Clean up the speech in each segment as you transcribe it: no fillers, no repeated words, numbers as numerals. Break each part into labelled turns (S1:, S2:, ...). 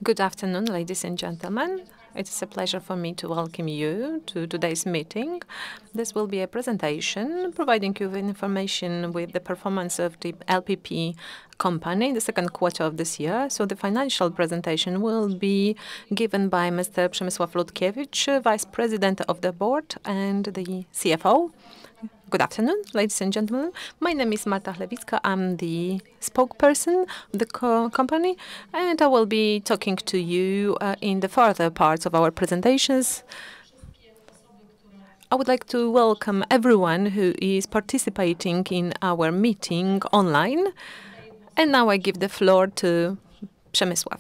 S1: Good afternoon, ladies and gentlemen. It is a pleasure for me to welcome you to today's meeting. This will be a presentation providing you with information with the performance of the LPP company in the second quarter of this year. So the financial presentation will be given by Mr. Przemysław Lutkiewicz, Vice President of the Board and the CFO. Good afternoon, ladies and gentlemen. My name is Marta Chlewicka. I'm the spokesperson of the company, and I will be talking to you in the further parts of our presentations. I would like to welcome everyone who is participating in our meeting online. And now I give the floor to Przemysław.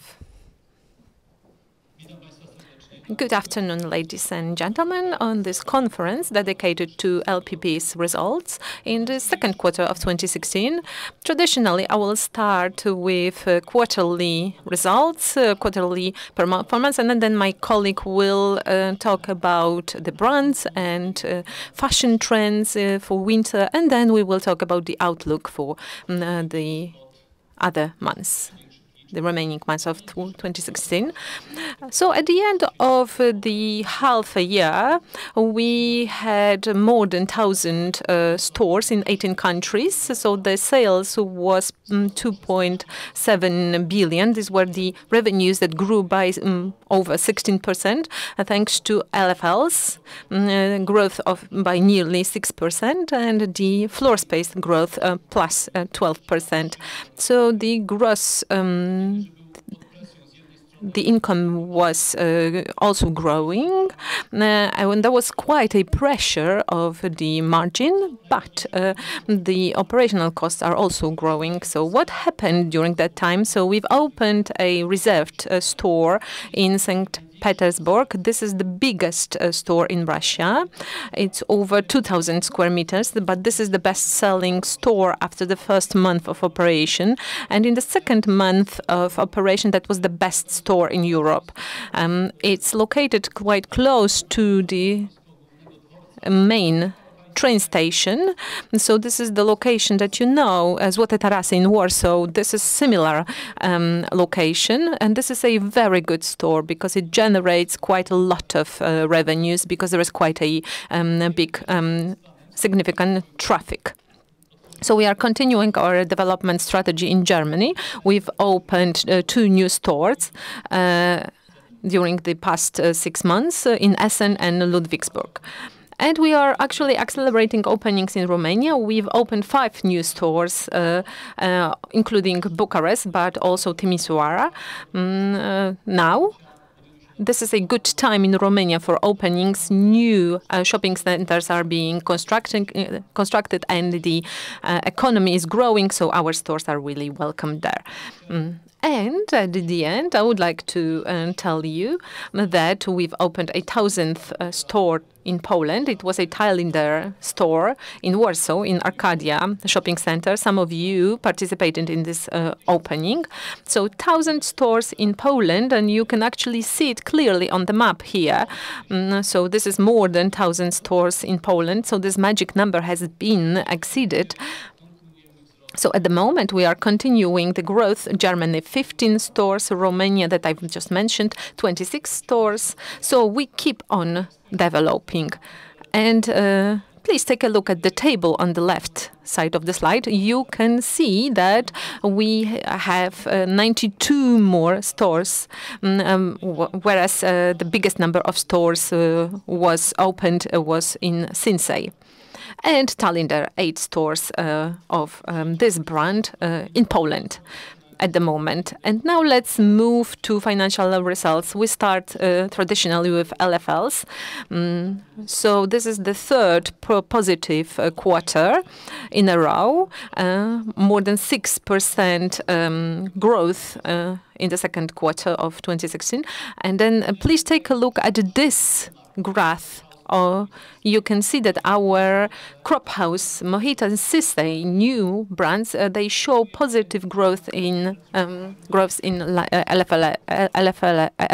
S1: Good afternoon, ladies and gentlemen, on this conference dedicated to LPP's results in the second quarter of 2016. Traditionally, I will start with quarterly results, quarterly performance, and then my colleague will talk about the brands and fashion trends for winter, and then we will talk about the outlook for the other months, the remaining months of 2016. So at the end of the half a year, we had more than 1,000 stores in 18 countries. So the sales was 2.7 billion. These were the revenues that grew by over 16%, thanks to LFLs, growth by nearly 6%, and the floor space growth plus 12%. So the gross the income was also growing, and there was quite a pressure of the margin, but the operational costs are also growing. So what happened during that time? So we've opened a reserved store in St. Petersburg. This is the biggest store in Russia. It's over 2,000 square meters, but this is the best-selling store after the first month of operation. And in the second month of operation, that was the best store in Europe. It's located quite close to the main train station. So this is the location that you know as Złote Tarasy in Warsaw. This is similar location, and this is a very good store because it generates quite a lot of revenues because there is quite a big significant traffic. So we are continuing our development strategy in Germany. We've opened 2 new stores during the past 6 months in Essen and Ludwigsburg. And we are actually accelerating openings in Romania. We've opened 5 new stores, including Bucharest, but also Timisoara. Now, this is a good time in Romania for openings. New shopping centers are being constructed, and the economy is growing, so our stores are really welcome there. And at the end, I would like to tell you that we've opened a 1,000th store in Poland. It was a Tallinder store in Warsaw, in Arcadia shopping center. Some of you participated in this opening. So 1,000 stores in Poland, and you can actually see it clearly on the map here. So this is more than 1,000 stores in Poland. So this magic number has been exceeded. So at the moment, we are continuing the growth. Germany, 15 stores. Romania, that I've just mentioned, 26 stores. So we keep on developing. And please take a look at the table on the left side of the slide. You can see that we have 92 more stores, whereas the biggest number of stores was opened was in Sinsay. And Tallinder, 8 stores of this brand in Poland at the moment. And now let's move to financial results. We start traditionally with LFLs. So this is the 3rd positive quarter in a row, more than 6% growth in the second quarter of 2016. And then please take a look at this graph. You can see that our Cropp house, Mohito and Sinsay, new brands, they show positive growth in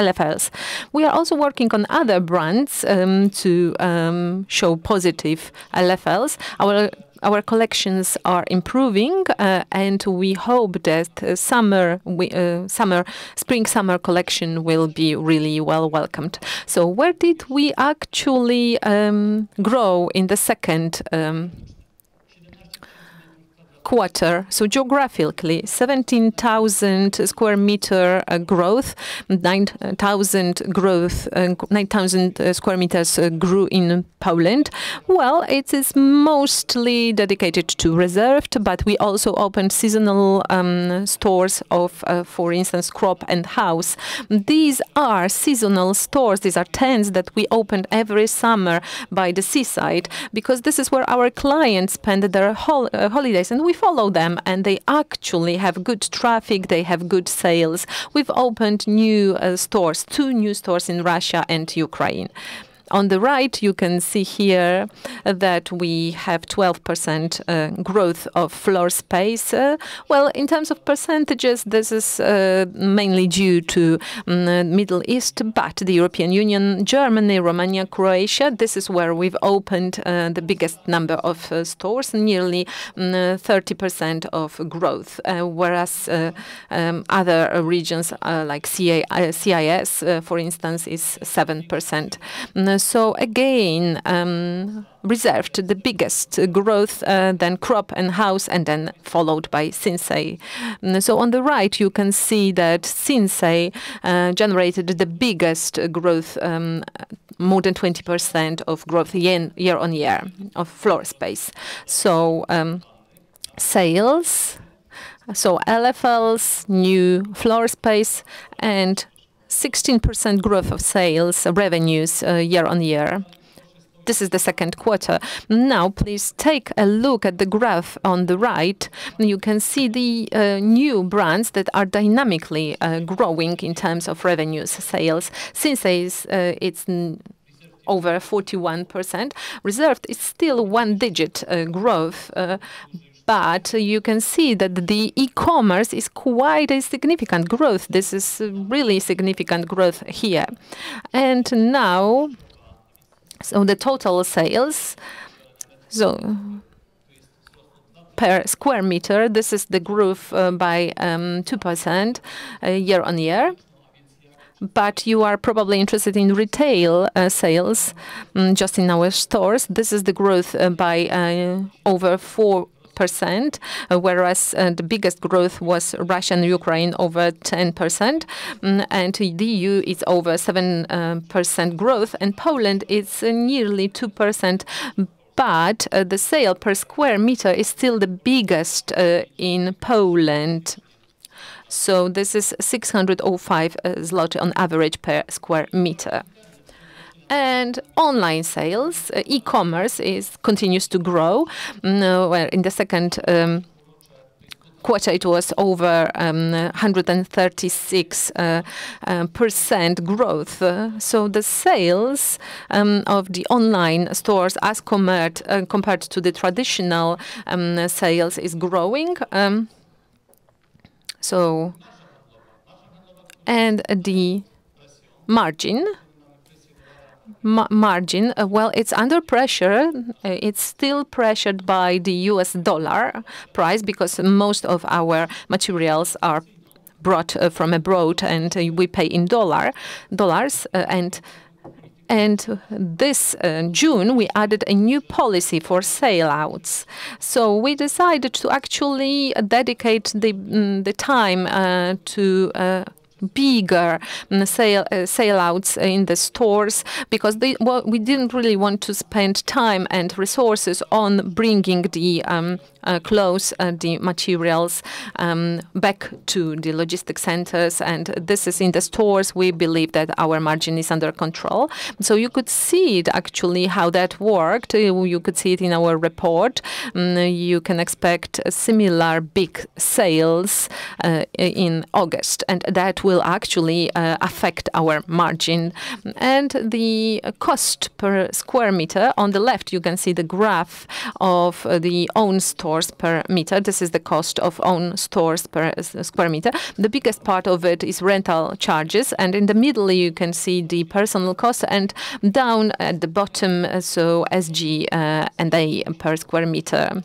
S1: LFLs. We are also working on other brands to show positive LFLs. Our our collections are improving, and we hope that spring-summer collection will be really well welcomed. So where did we actually grow in the second quarter? So geographically, 17,000 square meter growth, 9,000 growth, 9,000 square meters grew in Poland. Well, it is mostly dedicated to Reserved, but we also opened seasonal stores of, for instance, Cropp and House. These are seasonal stores. These are tents that we opened every summer by the seaside, because this is where our clients spend their holidays, and we follow them, and they actually have good traffic, they have good sales. We've opened new stores, 2 new stores in Russia and Ukraine. On the right, you can see here that we have 12% growth of floor space. Well, in terms of percentages, this is mainly due to Middle East, but the European Union, Germany, Romania, Croatia, this is where we've opened the biggest number of stores, nearly 30% of growth, whereas other regions like CIS, for instance, is 7%. So again, Reserved the biggest growth, then Cropp and House, and then followed by Sinsay. So on the right, you can see that Sinsay generated the biggest growth, more than 20% of growth year on year of floor space. So sales, so LFLs, new floor space, and 16% growth of sales revenues year on year. This is the second quarter. Now, please take a look at the graph on the right. You can see the new brands that are dynamically growing in terms of revenues, sales. Sinsay it's over 41%. Reserved is still one-digit growth. But you can see that the e-commerce is quite a significant growth. This is really significant growth here. And now, so the total sales, so per square meter, this is the growth by 2% year on year. But you are probably interested in retail sales, just in our stores. This is the growth by over 4%. Whereas the biggest growth was Russia and Ukraine, over 10%, and the EU is over 7% growth, and Poland is nearly 2%. But the sale per square meter is still the biggest in Poland. So this is 605 zloty on average per square meter. And online sales, e-commerce continues to grow. Where in the second quarter it was over 136% growth. So the sales of the online stores, as compared to the traditional sales, is growing. So, and the margin. Well, it's under pressure. It's still pressured by the US dollar price, because most of our materials are brought from abroad, and we pay in dollars. And this June, we added a new policy for sale-outs. So we decided to actually dedicate the time to bigger sale-outs in the stores, because we didn't really want to spend time and resources on bringing the clothes, the materials back to the logistic centers, and this is in the stores. We believe that our margin is under control. So you could see it actually how that worked. You could see it in our report. You can expect similar big sales in August, and that will actually affect our margin. And the cost per square meter, on the left you can see the graph of the own stores per meter. This is the cost of own stores per square meter. The biggest part of it is rental charges, and in the middle you can see the personal cost, and down at the bottom, so SG and A per square meter.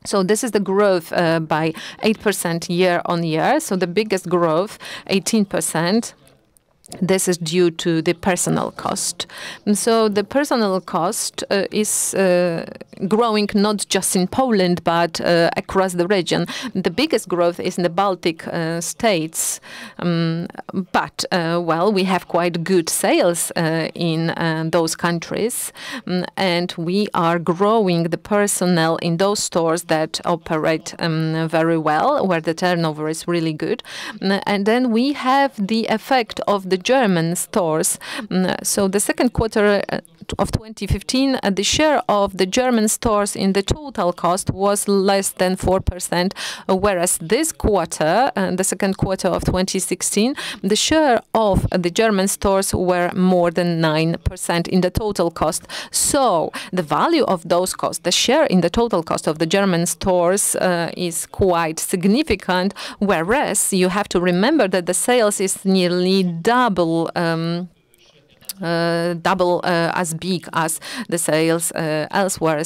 S1: So this is the growth by 8% year-on-year. So the biggest growth, 18%. This is due to the personnel cost. And so the personnel cost is growing not just in Poland, but across the region. The biggest growth is in the Baltic states. Well, we have quite good sales in those countries. And we are growing the personnel in those stores that operate very well, where the turnover is really good. And then we have the effect of the German stores. So the second quarter of 2015, the share of the German stores in the total cost was less than 4%, whereas this quarter, the second quarter of 2016, the share of the German stores were more than 9% in the total cost. So the value of those costs, the share in the total cost of the German stores is quite significant, whereas you have to remember that the sales is nearly double as big as the sales elsewhere.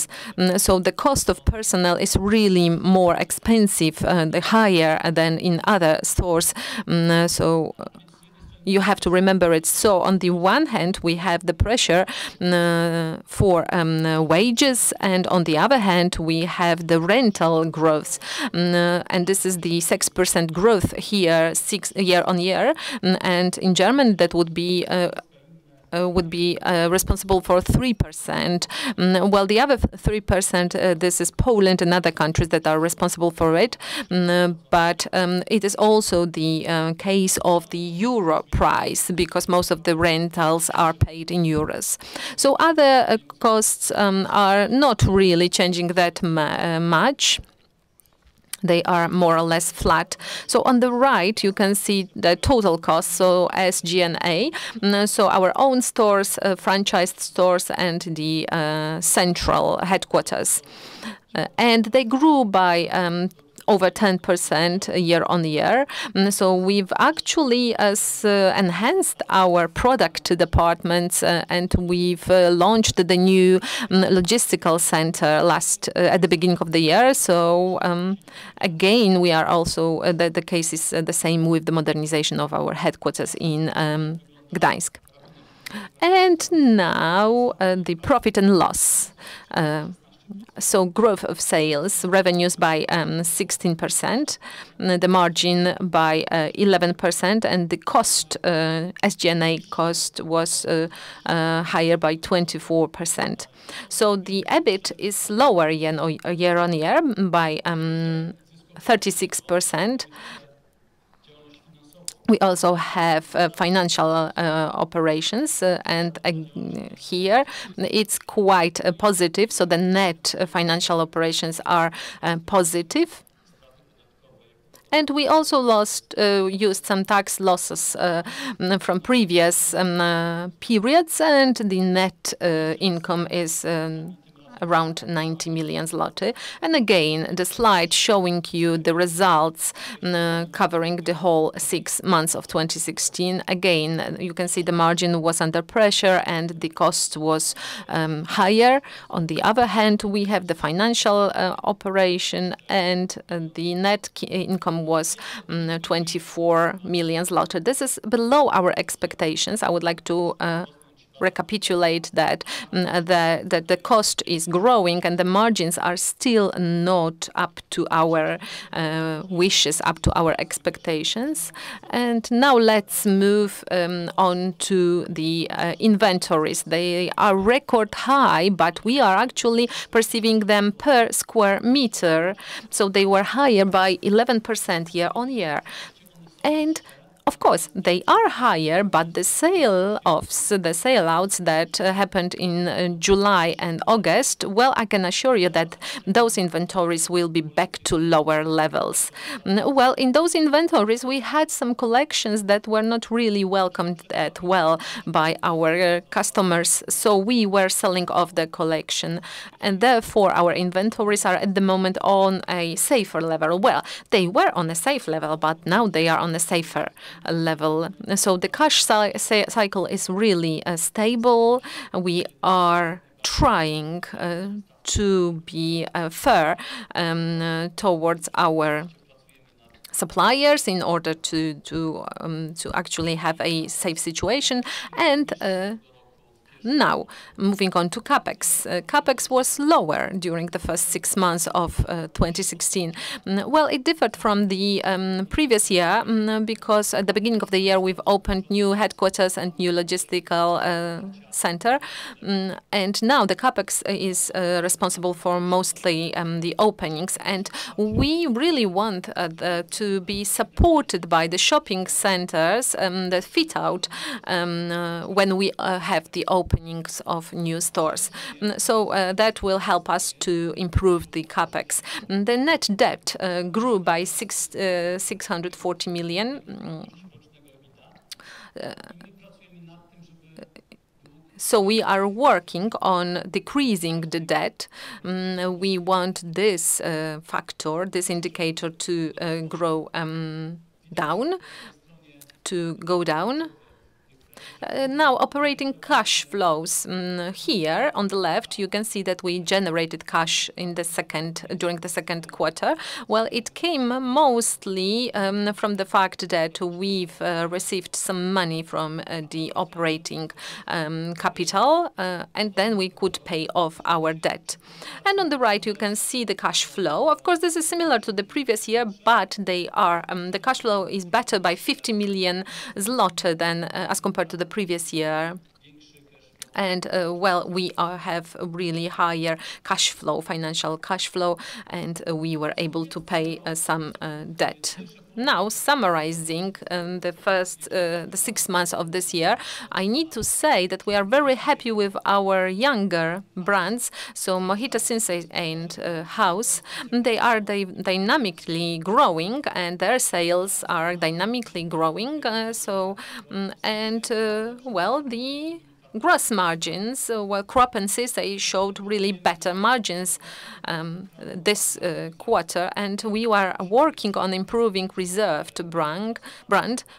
S1: So the cost of personnel is really more expensive, higher than in other stores. So you have to remember it. So on the one hand, we have the pressure for wages, and on the other hand, we have the rental growth. And this is the 6% growth here, year-on-year. And in German, that would be responsible for 3%. Well, the other 3%, this is Poland and other countries that are responsible for it. But it is also the case of the euro price, because most of the rentals are paid in euros. So other costs are not really changing that much. They are more or less flat. So on the right, you can see the total cost, so SG&A. So our own stores, franchised stores, and the central headquarters. And they grew by over 10% year-on-year. So we've actually enhanced our product departments, and we've launched the new logistical center at the beginning of the year. So again, we are also the case is the same with the modernization of our headquarters in Gdańsk. And now the profit and loss. So growth of sales, revenues by 16%, the margin by 11%, and the cost, SG&A cost, was higher by 24%. So the EBIT is lower year-on-year by 36%. We also have financial operations, and here it's quite positive. So the net financial operations are positive. And we also used some tax losses from previous periods, and the net income is around 90 million zloty. And again, the slide showing you the results covering the whole 6 months of 2016. Again, you can see the margin was under pressure and the cost was higher. On the other hand, we have the financial operation, and the net income was 24 million zloty. This is below our expectations. I would like to recapitulate that the cost is growing and the margins are still not up to our wishes, up to our expectations. And now let's move on to the inventories. They are record high, but we are actually perceiving them per square meter. So they were higher by 11% year-on-year. And of course, they are higher, but the sale-outs that happened in July and August, well, I can assure you that those inventories will be back to lower levels. Well, in those inventories, we had some collections that were not really welcomed that well by our customers, so we were selling off the collection, and therefore our inventories are at the moment on a safer level. Well, they were on a safe level, but now they are on a safer level. So the cash cycle is really stable. We are trying to be fair towards our suppliers in order to actually have a safe situation. And now, moving on to CapEx. CapEx was lower during the first 6 months of 2016. Well, it differed from the previous year because at the beginning of the year we've opened new headquarters and new logistical center. And now the CapEx is responsible for mostly the openings. And we really want to be supported by the shopping centers, the fit out, when we have the openings of new stores. So that will help us to improve the CapEx. The net debt grew by 640 million. So we are working on decreasing the debt. We want this factor, this indicator, to go down. Now, operating cash flows. Here on the left, you can see that we generated cash in during the second quarter. Well, it came mostly from the fact that we've received some money from the operating capital, and then we could pay off our debt. And on the right, you can see the cash flow. Of course, this is similar to the previous year, but they are the cash flow is better by 50 million zloty than as compared to the previous year. And well, we have a really higher cash flow, financial cash flow, and we were able to pay some debt. Now, summarizing the 6 months of this year, I need to say that we are very happy with our younger brands. So Mohito, Sinsay, and House, they are dynamically growing, and their sales are dynamically growing. Well, the gross margins, well, Cropp and Sinsay showed really better margins this quarter, and we are working on improving Reserved brand.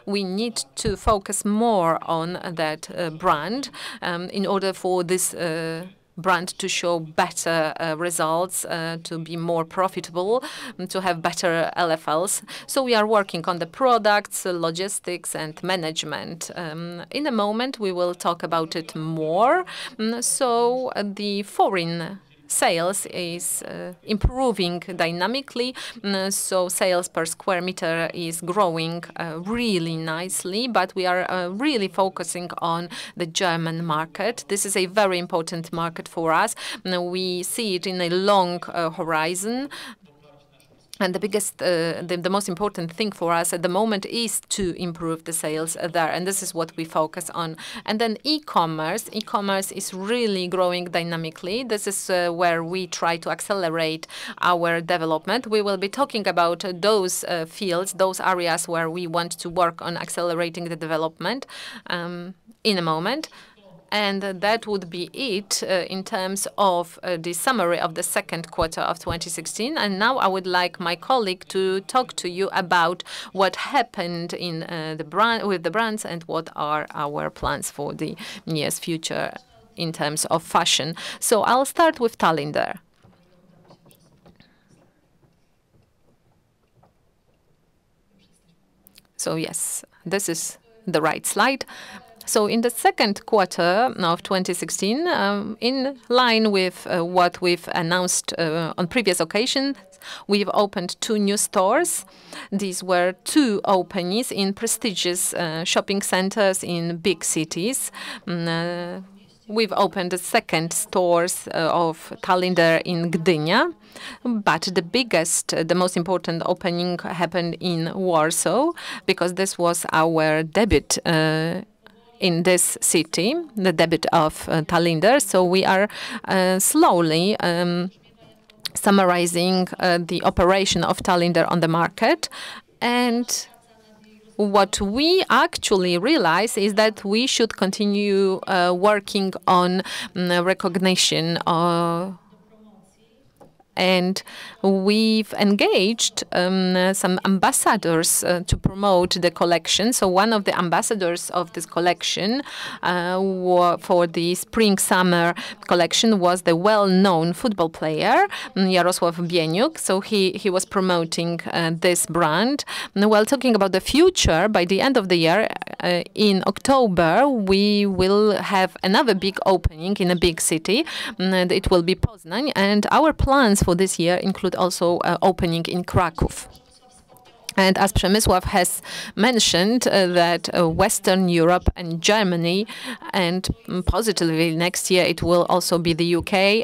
S1: We need to focus more on that brand in order for this brand to show better results, to be more profitable, to have better LFLs. So we are working on the products, logistics, and management. In a moment, we will talk about it more. So the foreign sales is improving dynamically. So sales per square meter is growing really nicely, but we are really focusing on the German market. This is a very important market for us. We see it in a long horizon. And the biggest, the most important thing for us at the moment is to improve the sales there, and this is what we focus on. And then e-commerce. E-commerce is really growing dynamically. This is where we try to accelerate our development. We will be talking about those fields, those areas where we want to work on accelerating the development in a moment. And that would be it in terms of the summary of the second quarter of 2016. And now I would like my colleague to talk to you about what happened in with the brands and what are our plans for the near future in terms of fashion. So I'll start with Tallinder. So yes, this is the right slide. So in the second quarter of 2016, in line with what we've announced on previous occasions, we've opened 2 new stores. These were 2 openings in prestigious shopping centers in big cities. We've opened the second stores of Tallinder in Gdynia, but the biggest, the most important opening happened in Warsaw, because this was our debut in this city, the debut of Tallinder. So we are slowly summarizing the operation of Tallinder on the market. And what we actually realize is that we should continue working on recognition and we've engaged some ambassadors to promote the collection. So one of the ambassadors of this collection for the spring-summer collection was the well-known football player Jarosław Bieniuk. So he was promoting this brand. While talking about the future, by the end of the year, in October, we will have another big opening in a big city. It will be Poznań, and our plans for this year include also opening in Kraków. And as Przemysław has mentioned, that Western Europe and Germany, and positively next year it will also be the UK,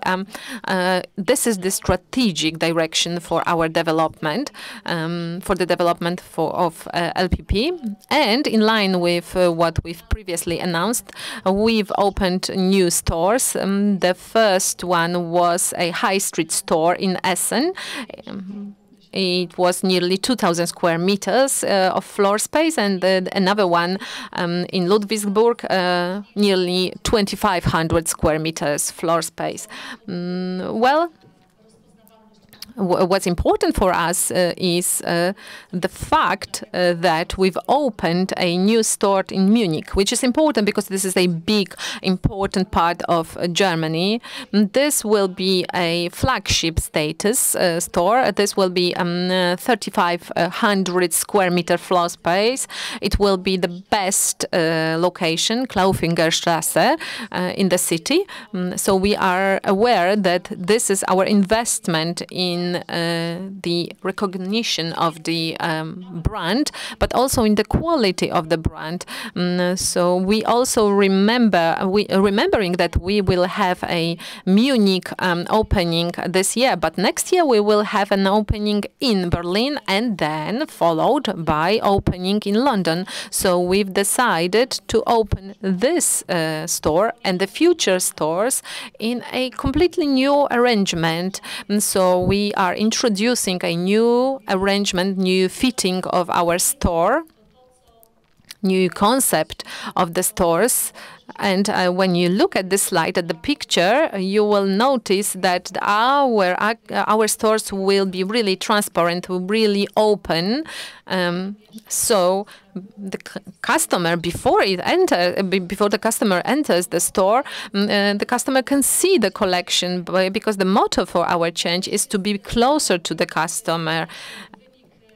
S1: this is the strategic direction for our development, for the development of LPP. And in line with what we've previously announced, we've opened new stores. The first one was a high street store in Essen. It was nearly 2,000 square meters of floor space, and another one in Ludwigsburg, nearly 2,500 square meters floor space. Well, what's important for us is the fact that we've opened a new store in Munich, which is important because this is a big, important part of Germany. This will be a flagship status store. This will be 3,500 square meter floor space. It will be the best location, Klaufingerstrasse, in the city. So we are aware that this is our investment in the recognition of the brand, but also in the quality of the brand. So we also remembering that we will have a Munich opening this year, but next year we will have an opening in Berlin and then followed by opening in London. So we've decided to open this store and the future stores in a completely new arrangement. So we are introducing a new arrangement, new fitting of our store, new concept of the stores. And when you look at this slide, at the picture, you will notice that our stores will be really transparent, really open. So the customer, before the customer enters the store, the customer can see the collection, because the motto for our change is to be closer to the customer.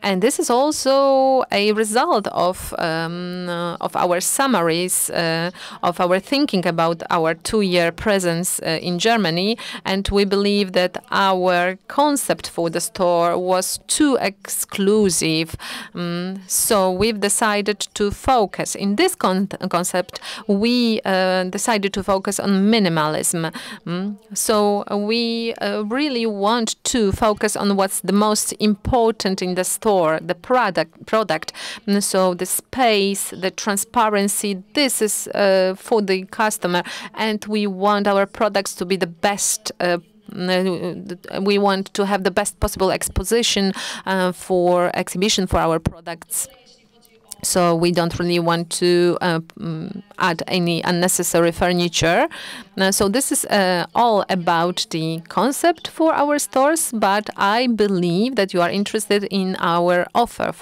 S1: And this is also a result of our summaries, of our thinking about our 2-year presence in Germany. And we believe that our concept for the store was too exclusive. So we've decided to focus. In this concept, we decided to focus on minimalism. So we really want to focus on what's the most important in the store. The product. So the space, the transparency, this is for the customer, and we want our products to be the best. We want to have the best possible exhibition for our products. So we don't really want to add any unnecessary furniture. So this is all about the concept for our stores, but I believe that you are interested in our offer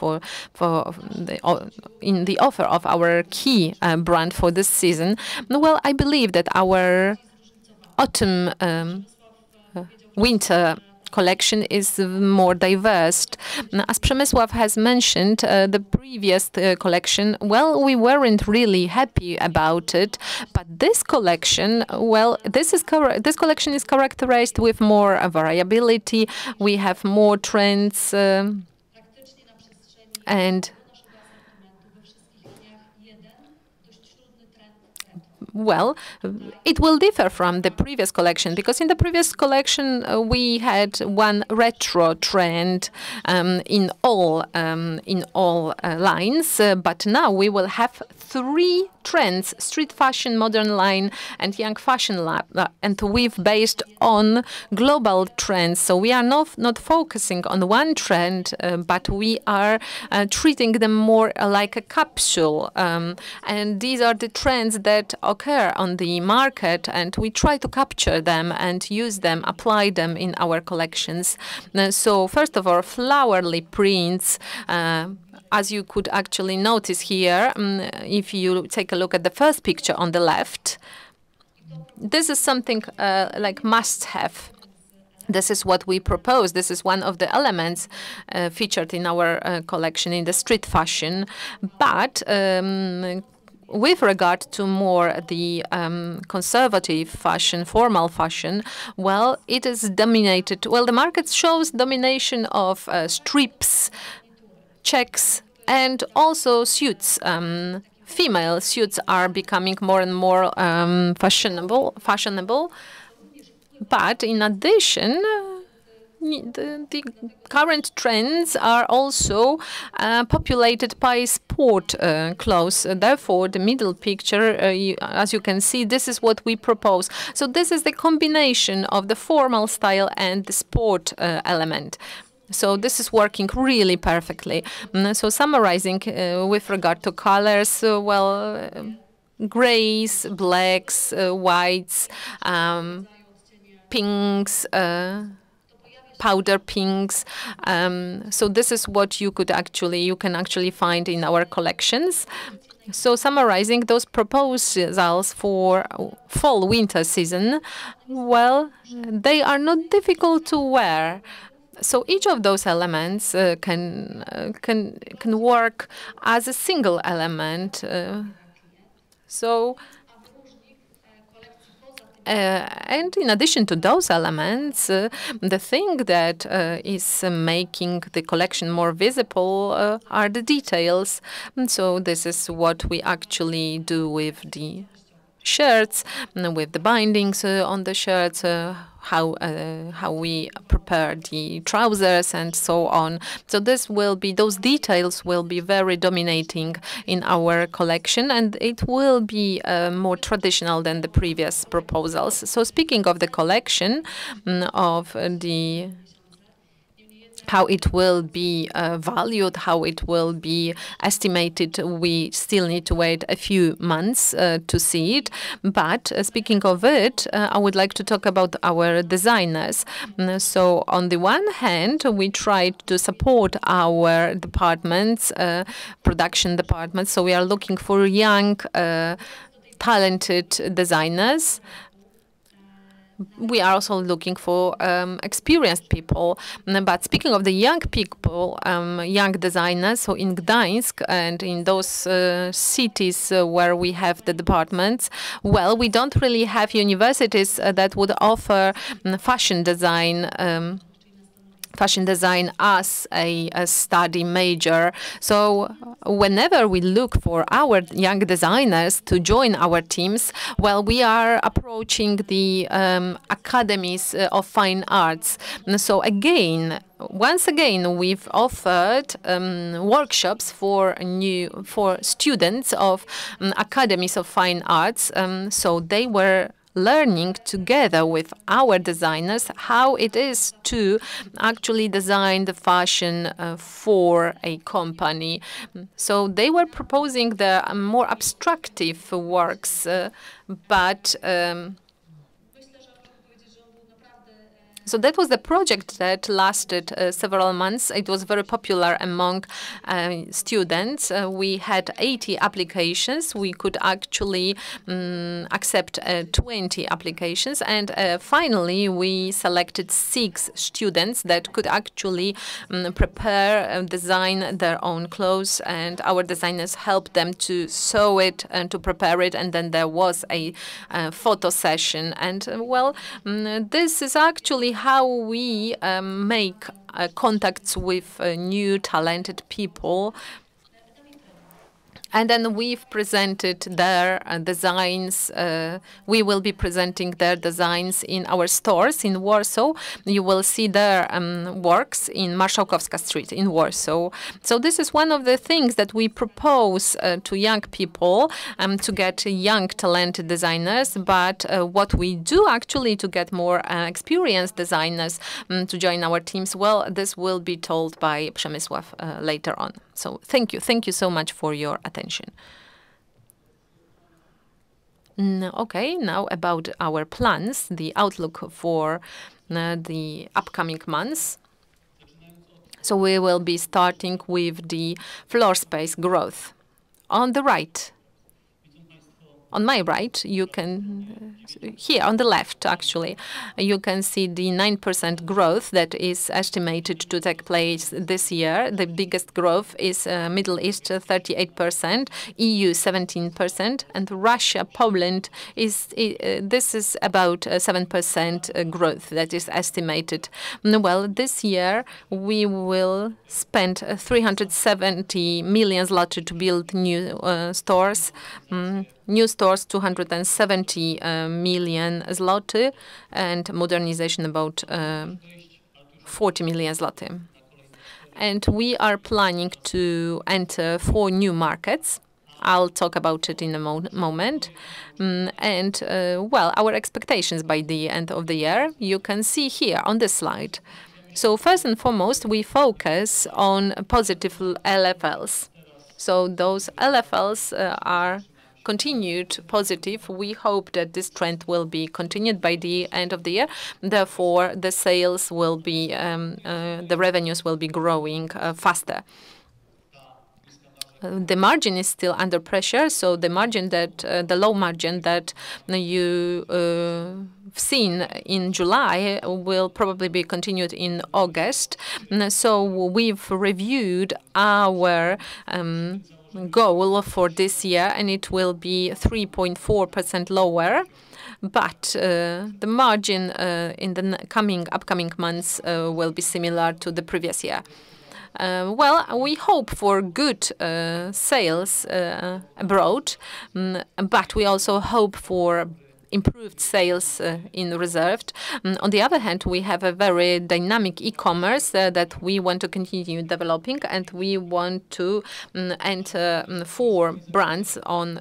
S1: in the offer of our key brand for this season. Well, I believe that our autumn winter collection is more diverse. As Przemysław has mentioned, the previous collection, well, we weren't really happy about it, but this collection, well, this collection is characterized with more variability. We have more trends and well, it will differ from the previous collection, because in the previous collection we had one retro trend in all lines, but now we will have 3 trends: street fashion, modern line, and young fashion lab, and we've based on global trends. So we are not focusing on one trend, but we are treating them more like a capsule. And these are the trends that occur occur on the market, and we try to capture them and use them, apply them in our collections. So first of all, flowery prints. As you could actually notice here, if you take a look at the first picture on the left, this is something like must-have. This is what we propose. This is one of the elements featured in our collection in the street fashion. But with regard to more the conservative fashion, formal fashion, well, it is dominated. Well, the market shows domination of strips, checks, and also suits. Female suits are becoming more and more fashionable. But in addition, the current trends are also populated by sport clothes. Therefore, the middle picture, as you can see, this is what we propose. So this is the combination of the formal style and the sport element. So this is working really perfectly. So summarizing with regard to colors, well, grays, blacks, whites, pinks, powder pinks. So this is what you can actually find in our collections. So summarizing those proposals for fall-winter season, well, they are not difficult to wear. So each of those elements can work as a single element. And in addition to those elements, the thing that is making the collection more visible are the details. And so this is what we actually do with the shirts, with the bindings on the shirts, how we prepare the trousers and so on. So those details will be very dominating in our collection, and it will be more traditional than the previous proposals. So speaking of the collection, of how it will be valued, how it will be estimated, we still need to wait a few months to see it. But speaking of it, I would like to talk about our designers. So on the one hand, we tried to support our departments, production departments. So we are looking for young, talented designers. We are also looking for experienced people. But speaking of the young people, young designers, so in Gdańsk and in those cities where we have the departments, well, we don't really have universities that would offer fashion design as a study major. So whenever we look for our young designers to join our teams, well, we are approaching the academies of fine arts. So once again, we've offered workshops for students of academies of fine arts. So they were learning together with our designers how it is to actually design the fashion for a company. So they were proposing the more abstractive works, but so that was the project that lasted several months. It was very popular among students. We had 80 applications. We could actually accept 20 applications. And finally, we selected 6 students that could actually prepare, design their own clothes. And our designers helped them to sew it and to prepare it. And then there was a photo session. And, well, this is actually how we make contacts with new talented people. And then we've presented their designs. We will be presenting their designs in our stores in Warsaw. You will see their works in Marszałkowska Street in Warsaw. So this is one of the things that we propose to young people, to get young talented designers. But what we do actually to get more experienced designers to join our teams, well, this will be told by Przemysław later on. So thank you so much for your attention. Okay, now about our plans, the outlook for the upcoming months. So we will be starting with the floor space growth. On the right, on my right, you can, here on the left actually, you can see the 9% growth that is estimated to take place this year. The biggest growth is Middle East, 38%, EU 17%, and Russia, Poland is this is about 7% growth that is estimated. Well, this year we will spend 370 million zloty to build new stores. New stores, 270 million zloty, and modernization about 40 million zloty. And we are planning to enter 4 new markets. I'll talk about it in a moment. Well, our expectations by the end of the year, you can see here on this slide. So first and foremost, we focus on positive LFLs. So those LFLs are continued positive. We hope that this trend will be continued by the end of the year. Therefore, the sales will be, the revenues will be growing faster. The margin is still under pressure, so the margin that the low margin that you've seen in July will probably be continued in August. So we've reviewed our goal for this year, and it will be 3.4% lower. But the margin in the upcoming months will be similar to the previous year. Well, we hope for good sales abroad, but we also hope for improved sales in reserved. On the other hand, we have a very dynamic e-commerce that we want to continue developing, and we want to enter 4 brands on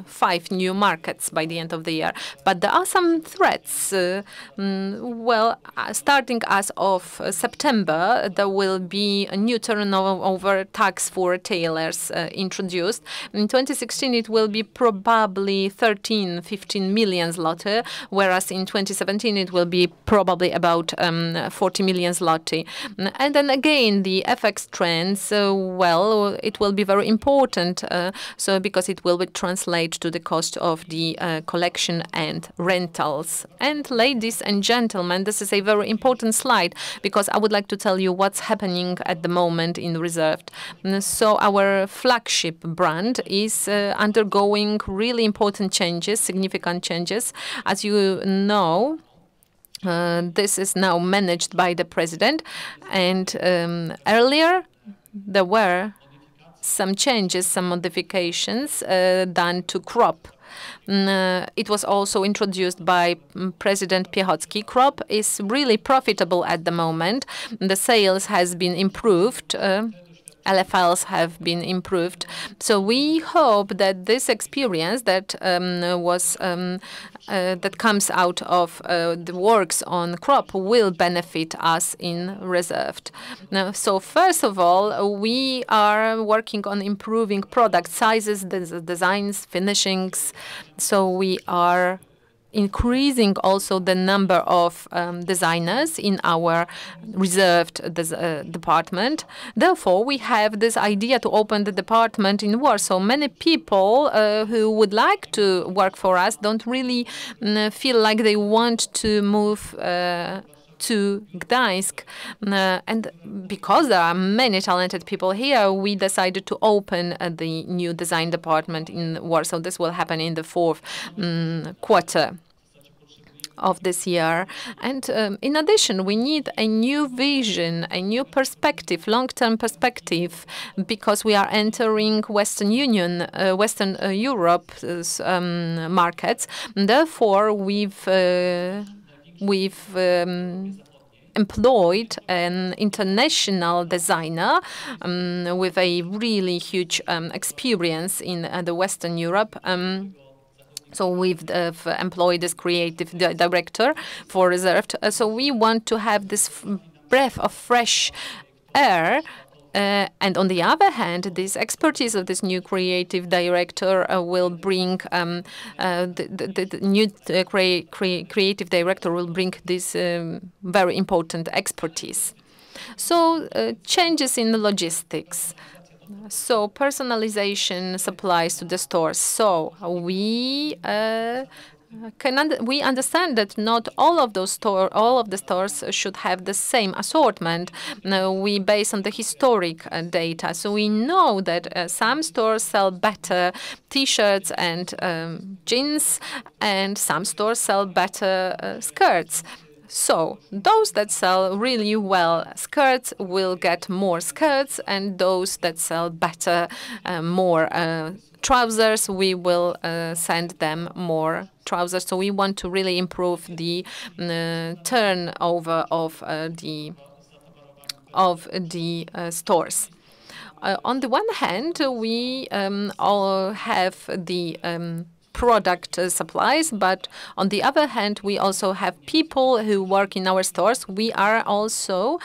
S1: 5 new markets by the end of the year. But there are some threats. Well, starting as of September, there will be a new turnover tax for retailers introduced. In 2016, it will be probably 15 million zloty, whereas in 2017 it will be probably about 40 million zloty. And then again, the FX trends, well, it will be very important, so because it will translate to the cost of the collection and rentals. And ladies and gentlemen, this is a very important slide because I would like to tell you what's happening at the moment in Reserved. So our flagship brand is undergoing really important changes, significant changes. As you know, this is now managed by the president, and earlier there were some changes, some modifications done to Cropp. It was also introduced by President Piechocki. Cropp is really profitable at the moment. The sales has been improved. LFLs have been improved. So we hope that this experience that that comes out of the works on Cropp will benefit us in Reserved. Now, so first of all, we are working on improving product sizes, designs, finishings. So we are increasing also the number of designers in our Reserved department. Therefore, we have this idea to open the department in Warsaw. Many people who would like to work for us don't really feel like they want to move to Gdańsk. And because there are many talented people here, we decided to open the new design department in Warsaw. This will happen in the 4th quarter of this year. And in addition, we need a new vision, a new perspective, long-term perspective, because we are entering Western Union, Western Europe markets. Therefore, we've employed an international designer with a really huge experience in the Western Europe. So we've employed this creative director for Reserved. So we want to have this breath of fresh air And on the other hand, this expertise of this new creative director will bring the new creative director will bring this very important expertise. So changes in the logistics. So personalization supplies to the stores. So we understand that not all of the stores should have the same assortment. We base on the historic data, so we know that some stores sell better T-shirts and jeans, and some stores sell better skirts. So those that sell really well skirts will get more skirts, and those that sell better, more trousers, we will send them more trousers. So we want to really improve the turnover of the stores. On the one hand, we all have the product supplies, but on the other hand, we also have people who work in our stores. We are also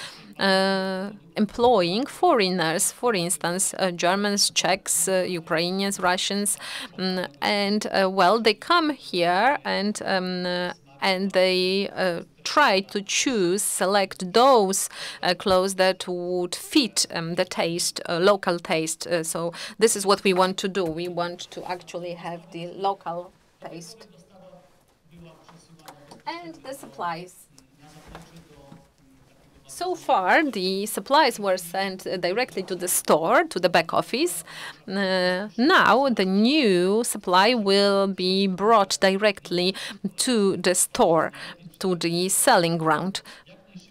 S1: employing foreigners, for instance, Germans, Czechs, Ukrainians, Russians, and well, they come here and they try to select those clothes that would fit the taste, local taste. So this is what we want to do. We want to actually have the local taste. And the supplies. So far, the supplies were sent directly to the store, to the back office. Now, the new supply will be brought directly to the store, to the selling ground.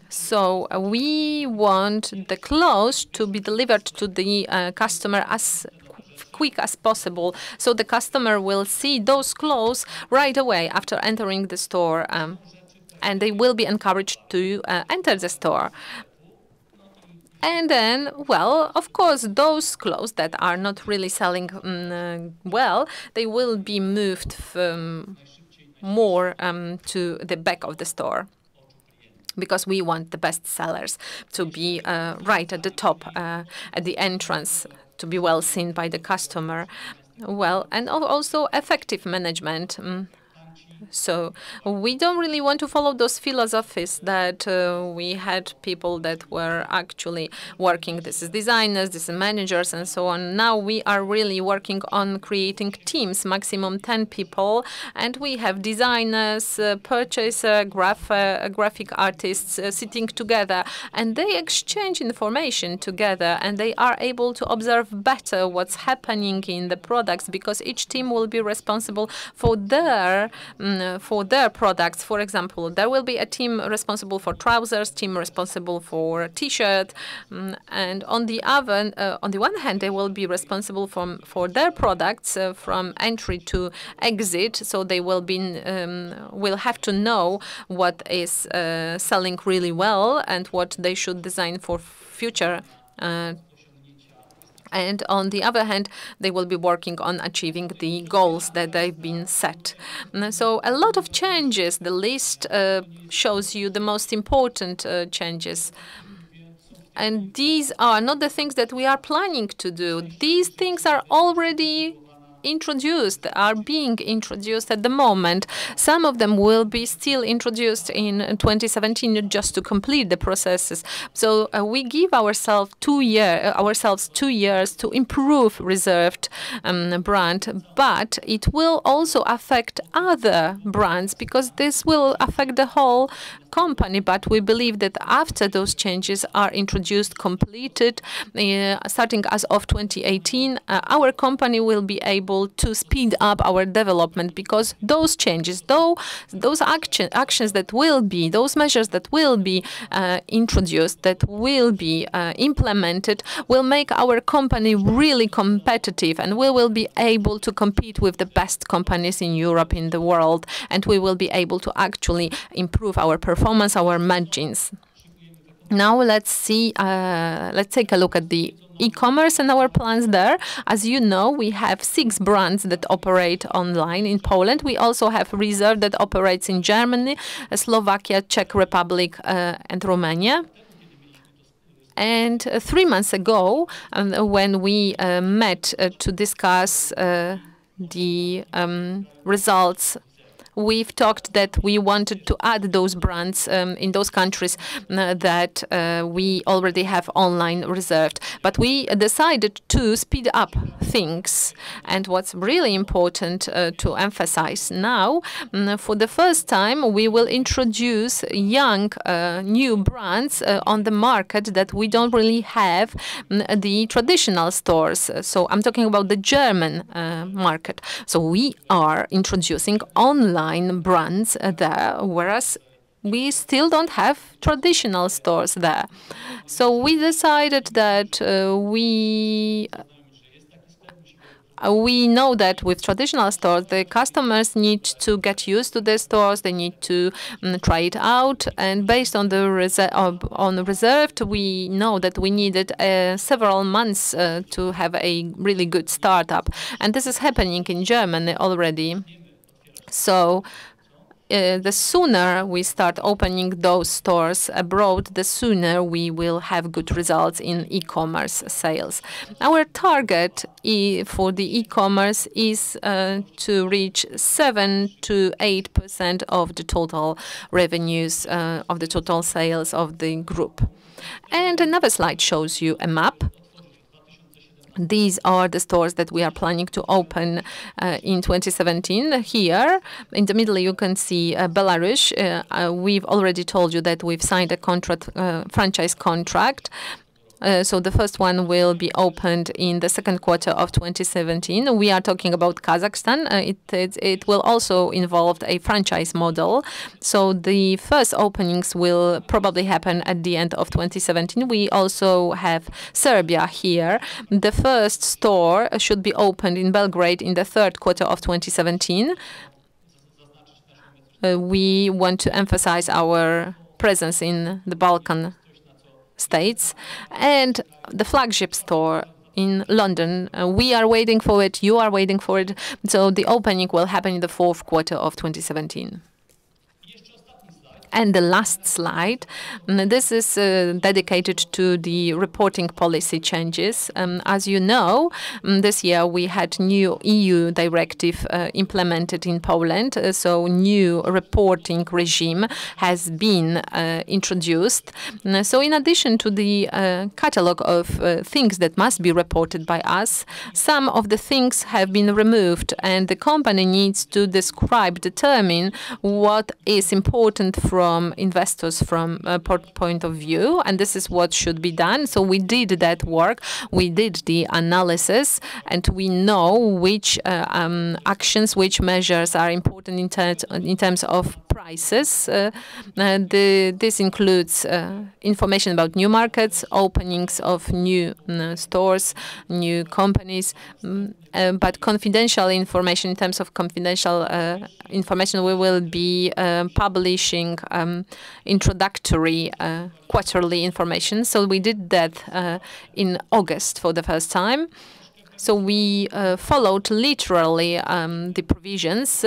S1: So we want the clothes to be delivered to the customer as quick as possible, so the customer will see those clothes right away after entering the store. And they will be encouraged to enter the store. And then, well, of course, those clothes that are not really selling well, they will be moved more to the back of the store, because we want the best sellers to be right at the top, at the entrance, to be well seen by the customer. Well, and also effective management. So we don't really want to follow those philosophies that we had people that were actually working. This is designers, this is managers, and so on. Now we are really working on creating teams, maximum 10 people, and we have designers, purchaser, graphic artists sitting together, and they exchange information together, and they are able to observe better what's happening in the products, because each team will be responsible for their products. For example, there will be a team responsible for trousers, team responsible for T-shirt, and on the one hand, they will be responsible for their products from entry to exit. So they will have to know what is selling really well and what they should design for future. And on the other hand, they will be working on achieving the goals that they've been set. So a lot of changes. The list shows you the most important changes. And these are not the things that we are planning to do. These things are already being introduced at the moment. Some of them will be still introduced in 2017 just to complete the processes. So we give ourselves 2 years to improve Reserved brand, but it will also affect other brands, because this will affect the whole company. But we believe that after those changes are introduced, completed, starting as of 2018, our company will be able to speed up our development, because those changes, those actions that will be, those measures that will be introduced, that will be implemented, will make our company really competitive, and we will be able to compete with the best companies in Europe, in the world, and we will be able to actually improve our performance, our margins. Now let's take a look at the e-commerce and our plans there. As you know, we have 6 brands that operate online in Poland. We also have Reserved that operates in Germany, Slovakia, Czech Republic, and Romania. And 3 months ago, when we met to discuss the results, we've talked that we wanted to add those brands in those countries that we already have online reserved. But we decided to speed up things. And what's really important to emphasize now, for the first time, we will introduce young new brands on the market that we don't really have the traditional stores. So I'm talking about the German market. So we are introducing online brands there, whereas we still don't have traditional stores there. So we decided that we know that with traditional stores, the customers need to get used to the stores. They need to try it out. And based on the reserved, we know that we needed several months to have a really good startup. And this is happening in Germany already. So the sooner we start opening those stores abroad, the sooner we will have good results in e-commerce sales. Our target for the e-commerce is to reach 7 to 8% of the total revenues, of the total sales of the group. And another slide shows you a map. These are the stores that we are planning to open in 2017. Here, in the middle, you can see Belarus. We've already told you that we've signed a contract, franchise contract. So the first one will be opened in the second quarter of 2017. We are talking about Kazakhstan. It will also involve a franchise model. So the first openings will probably happen at the end of 2017. We also have Serbia here. The first store should be opened in Belgrade in the third quarter of 2017. We want to emphasize our presence in the Balkan states, and the flagship store in London. We are waiting for it. You are waiting for it. So the opening will happen in the fourth quarter of 2017. And the last slide, this is dedicated to the reporting policy changes. As you know, this year we had new EU directive implemented in Poland, so new reporting regime has been introduced. So in addition to the catalog of things that must be reported by us, some of the things have been removed, and the company needs to determine what is important from investors from a point of view, and this is what should be done. So we did that work, we did the analysis, and we know which actions, which measures are important in terms of prices. This includes information about new markets, openings of new stores, new companies, but confidential information, in terms of confidential information, we will be publishing introductory quarterly information. So we did that in August for the first time. So we followed literally the provisions.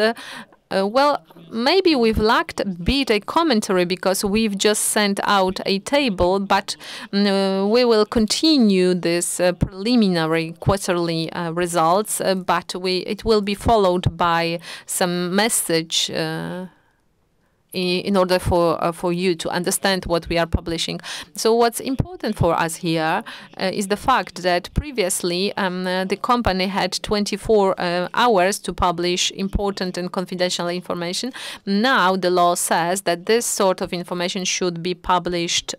S1: Well, maybe we've lacked a bit a commentary because we've just sent out a table, but we will continue this preliminary quarterly results, but it will be followed by some message in order for you to understand what we are publishing. So what's important for us here is the fact that previously the company had 24 hours to publish important and confidential information. Now the law says that this sort of information should be published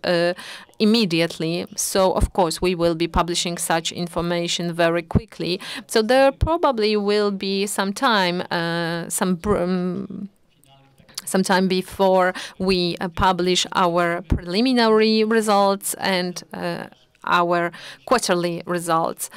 S1: immediately. So, of course, we will be publishing such information very quickly. So there probably will be some time, sometime before we publish our preliminary results and our quarterly results,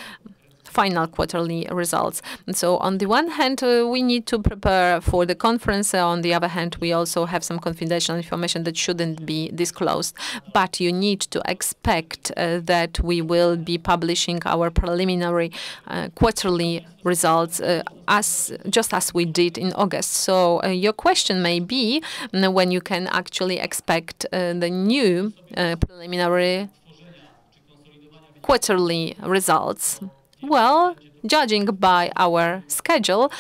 S1: final quarterly results. And so on the one hand, we need to prepare for the conference. On the other hand, we also have some confidential information that shouldn't be disclosed. But you need to expect that we will be publishing our preliminary quarterly results just as we did in August. So your question may be when you can actually expect the new preliminary quarterly results? Well, judging by our schedule,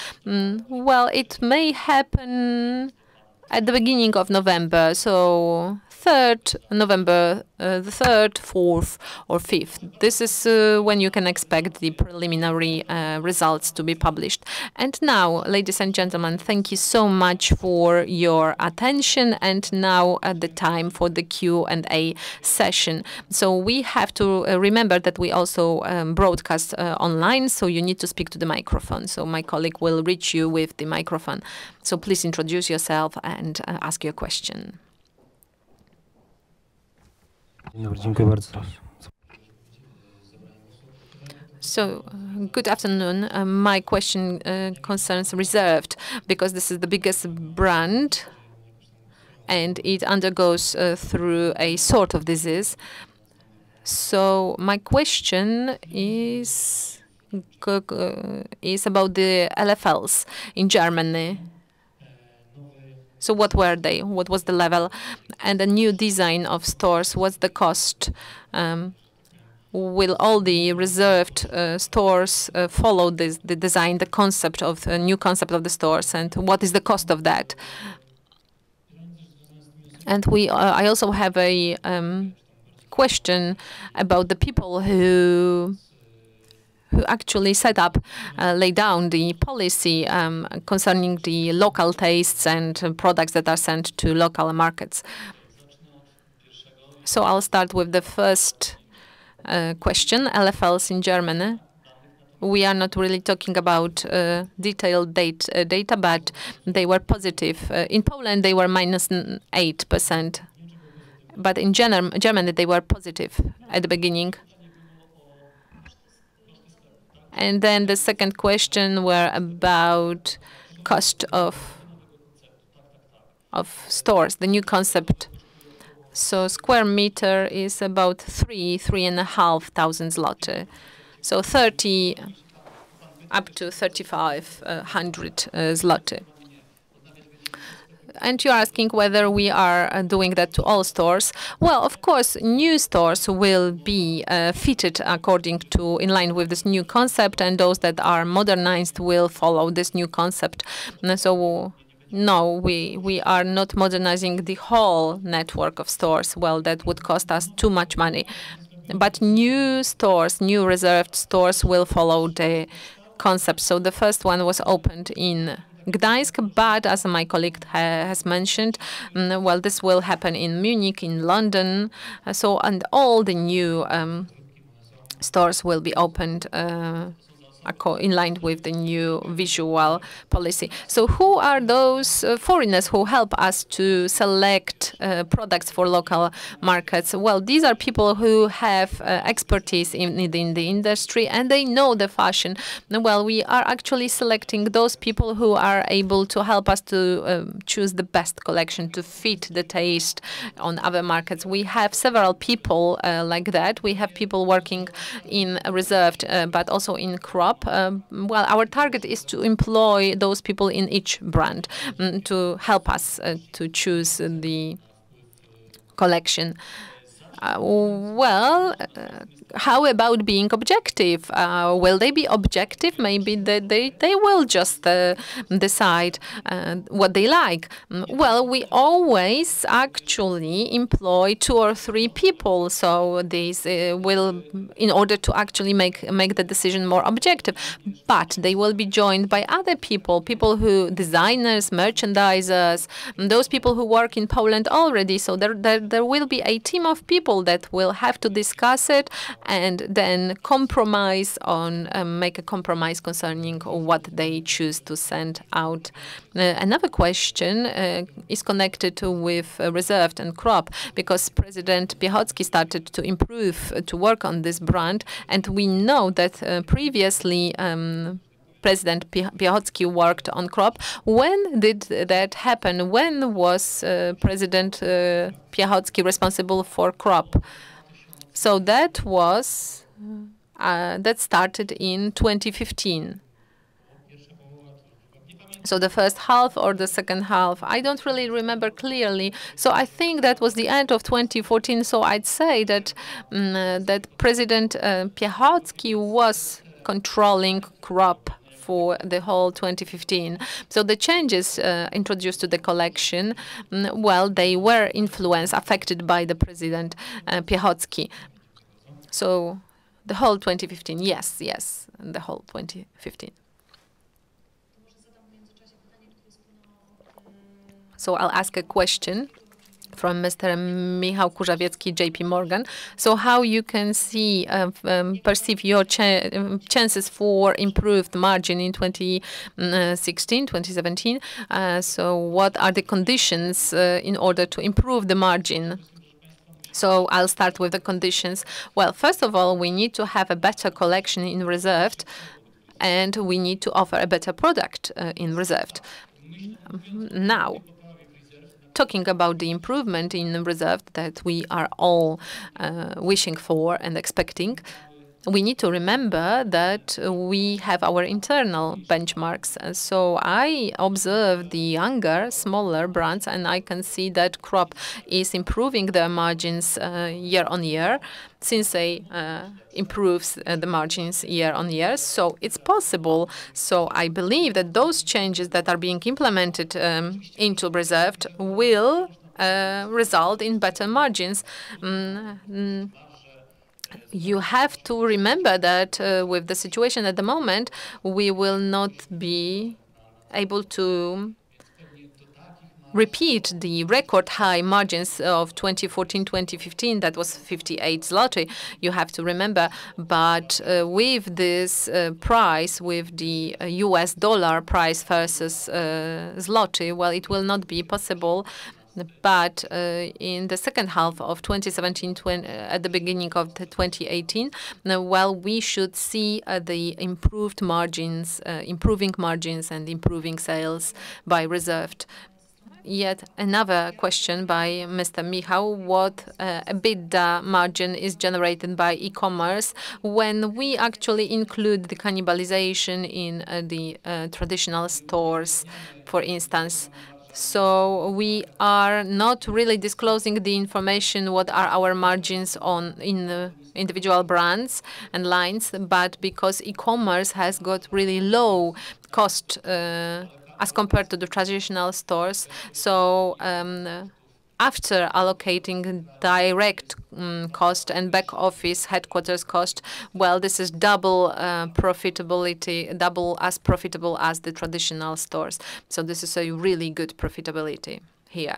S1: well, it may happen at the beginning of November, so 3rd November, the 3rd, 4th, or 5th. This is when you can expect the preliminary results to be published. And now, ladies and gentlemen, thank you so much for your attention. And now at the time for the Q&A session. So we have to remember that we also broadcast online, so you need to speak to the microphone. So my colleague will reach you with the microphone. So please introduce yourself and ask your question. So, good afternoon. My question concerns Reserved, because this is the biggest brand and it undergoes through a sort of disease. So my question is about the LFLs in Germany. So what were they? What was the level? And the new design of stores, what's the cost? Will all the Reserved stores follow the design, the concept of the new concept of the stores? And what is the cost of that? And I also have a question about the people who actually lay down the policy concerning the local tastes and products that are sent to local markets. So I'll start with the first question, LFLs in Germany. We are not really talking about detailed data, but they were positive. In Poland, they were -8%. But in Germany, they were positive at the beginning. And then the second question were about cost of stores, the new concept. So square meter is about 3,500 zloty. So 30 up to 3,500 zloty. And you're asking whether we are doing that to all stores. Well, of course, new stores will be fitted in line with this new concept, and those that are modernized will follow this new concept. So no, we are not modernizing the whole network of stores. Well, that would cost us too much money. But new stores, new Reserved stores will follow the concept. So the first one was opened in Gdańsk, but as my colleague has mentioned, well, this will happen in Munich, in London. And all the new stores will be opened in line with the new visual policy. So who are those foreigners who help us to select products for local markets? Well, these are people who have expertise in the industry, and they know the fashion. Well, we are actually selecting those people who are able to help us to choose the best collection to fit the taste on other markets. We have several people like that. We have people working in Reserved, but also in Cropp. Well, our target is to employ those people in each brand to help us to choose the collection. How about being objective? Will they be objective? Maybe they will just decide what they like. Well, we always actually employ 2 or 3 people, so these will, in order to actually make the decision more objective. But they will be joined by other people, designers, merchandisers, those people who work in Poland already. So there will be a team of people that will have to discuss it and then make a compromise concerning what they choose to send out. Another question is connected with Reserved and Cropp, because President Piechocki started to work on this brand, and we know that previously President Piechocki worked on Cropp. When did that happen? When was President Piechocki responsible for Cropp? So that started in 2015. So the first half or the second half, I don't really remember clearly. So I think that was the end of 2014. So I'd say that that President Piechocki was controlling Cropp for the whole 2015. So the changes introduced to the collection, well, they were influenced, affected by the President Piechocki. So the whole 2015, yes, the whole 2015. So I'll ask a question from Mr. Michał Kurzawiecki, JP Morgan. So how you can see, perceive your chances for improved margin in 2016, 2017? So what are the conditions in order to improve the margin? So I'll start with the conditions. Well, first of all, we need to have a better collection in reserved, and we need to offer a better product in reserved. Now, talking about the improvement in reserved that we are all wishing for and expecting, we need to remember that we have our internal benchmarks. So I observe the younger, smaller brands, and I can see that Cropp is improving their margins year on year. Sinsay improves the margins year on year. So it's possible. So I believe that those changes that are being implemented into reserved will result in better margins. You have to remember that with the situation at the moment, we will not be able to repeat the record high margins of 2014, 2015. That was 58 zloty. You have to remember. But with this price, with the US dollar price versus zloty, well, it will not be possible. But in the second half of 2017, at the beginning of 2018, well, we should see the improved margins, improving margins and improving sales by reserved. Yet another question by Mr. Michał: what EBITDA margin is generated by e-commerce when we actually include the cannibalization in the traditional stores, for instance? So we are not really disclosing the information what are our margins in individual brands and lines, but because e-commerce has got really low cost as compared to the traditional stores. So after allocating direct cost and back office headquarters cost, well, this is double profitability, double as profitable as the traditional stores. So this is a really good profitability here.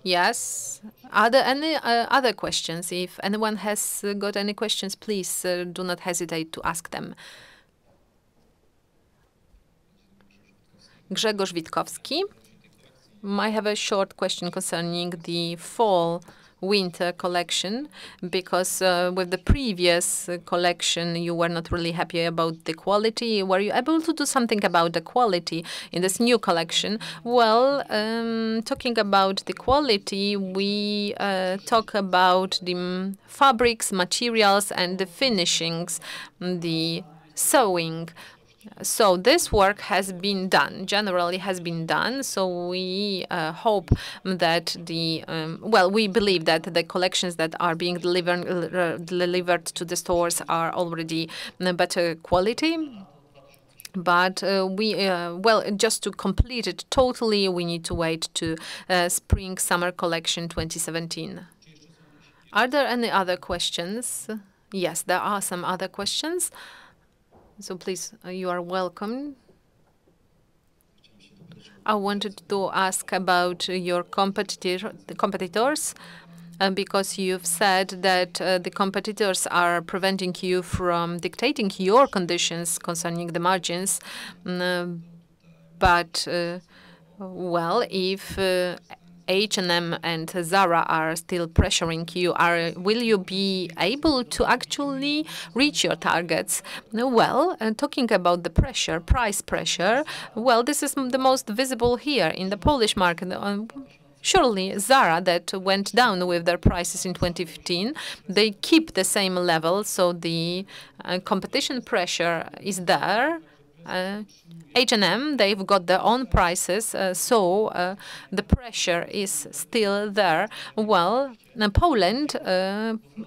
S1: Yes. Are there any other questions? If anyone has got any questions, please do not hesitate to ask them. Grzegorz Witkowski. I have a short question concerning the fall-winter collection, because with the previous collection, you were not really happy about the quality. Were you able to do something about the quality in this new collection? Well, talking about the quality, we talk about the fabrics, materials, and the finishings, the sewing. So this work has been done, generally has been done. So we hope that well, we believe that the collections that are being delivered to the stores are already better quality. But well, just to complete it totally, we need to wait to spring-summer collection 2017. Are there any other questions? Yes, there are some other questions. So please, you are welcome. I wanted to ask about your competitors, because you've said that the competitors are preventing you from dictating your conditions concerning the margins. But, well, if H&M and Zara are still pressuring you, will you be able to actually reach your targets? Well, talking about the pressure, price pressure, well, this is the most visible here in the Polish market. Surely Zara, that went down with their prices in 2015, they keep the same level, so the competition pressure is there. H&M, they've got their own prices, so the pressure is still there. Well, Poland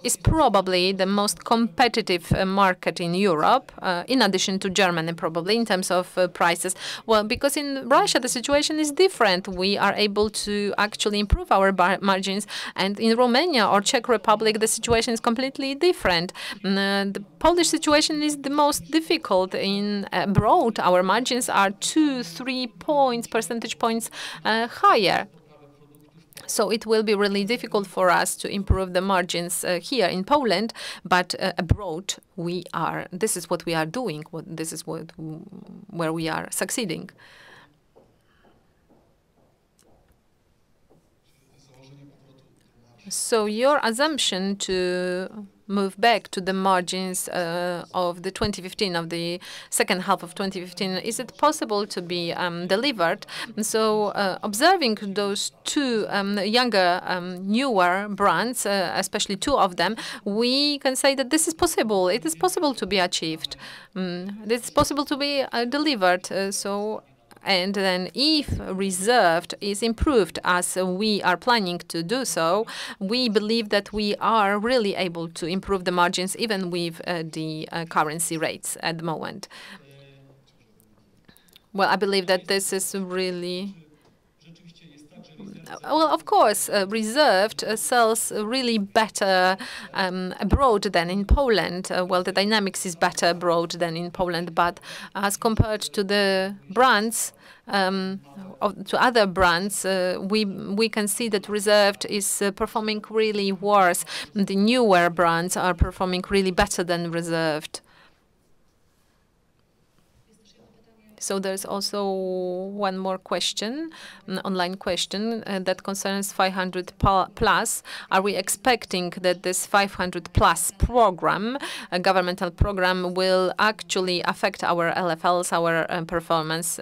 S1: is probably the most competitive market in Europe, in addition to Germany, probably, in terms of prices. Well, because in Russia, the situation is different. We are able to actually improve our margins. And in Romania or Czech Republic, the situation is completely different. The Polish situation is the most difficult. In abroad, our margins are 2-3 percentage points higher. So it will be really difficult for us to improve the margins here in Poland, but abroad this is what we are doing. This is where we are succeeding. So your assumption to move back to the margins of the 2015, of the second half of 2015, is it possible to be delivered? So observing those two younger, newer brands, especially two of them, we can say that this is possible. It is possible to be achieved. It's possible to be delivered. And then if Reserved is improved as we are planning to do so, we believe that we are really able to improve the margins even with the currency rates at the moment. Well, I believe that this is really... Well, of course, Reserved sells really better abroad than in Poland. Well, the dynamics is better abroad than in Poland, but as compared to the brands, to other brands, we can see that Reserved is performing really worse. The newer brands are performing really better than Reserved. So there's also one more question, an online question that concerns 500 plus. Are we expecting that this 500 plus program, a governmental program, will actually affect our LFLs, our performance?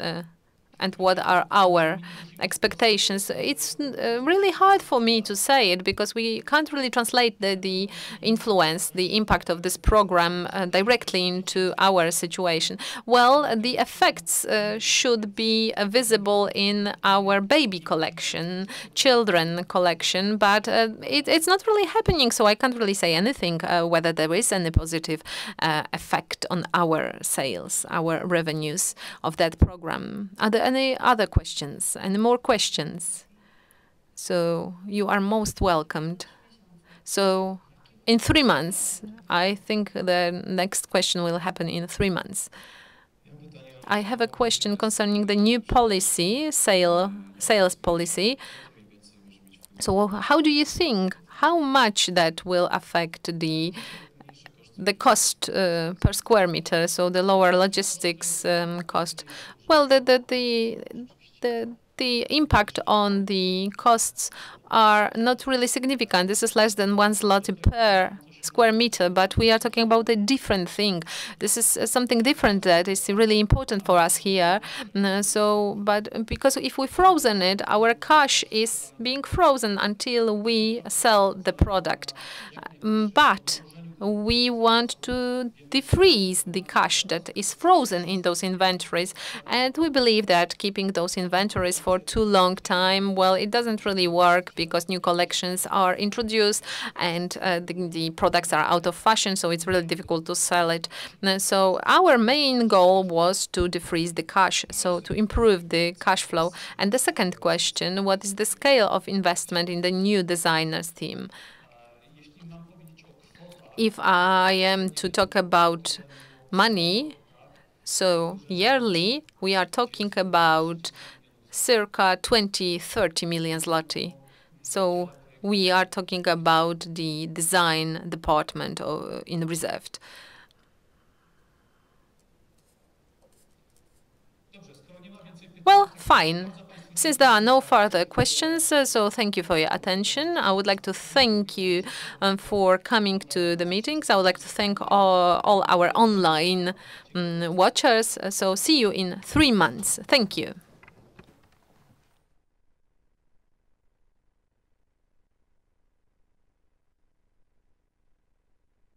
S1: And what are our expectations? It's really hard for me to say it because we can't really translate the influence, the impact of this program directly into our situation. Well, the effects should be visible in our baby collection, children collection, but it's not really happening, so I can't really say anything whether there is any positive effect on our sales, our revenues of that program. Are there any other questions? Any more questions? So you are most welcomed. So in 3 months, I think the next question will happen in 3 months. I have a question concerning the new policy, sales policy. So how do you think, how much that will affect the cost per square meter, so the lower logistics cost? Well, the impact on the costs are not really significant. This is less than 1 zloty per square meter, but we are talking about a different thing. This is something different that is really important for us here. But because if we frozen it, our cash is being frozen until we sell the product. But we want to defreeze the cash that is frozen in those inventories. And we believe that keeping those inventories for too long time, well, it doesn't really work because new collections are introduced and the products are out of fashion, so it's really difficult to sell it. So our main goal was to defreeze the cash, so to improve the cash flow. And the second question, what is the scale of investment in the new designers team? If I am to talk about money, so yearly, we are talking about circa 20-30 million zloty. So we are talking about the design department in Reserved. Well, fine. Since there are no further questions, so thank you for your attention. I would like to thank you for coming to the meetings. I would like to thank all our online watchers. So see you in 3 months. Thank you.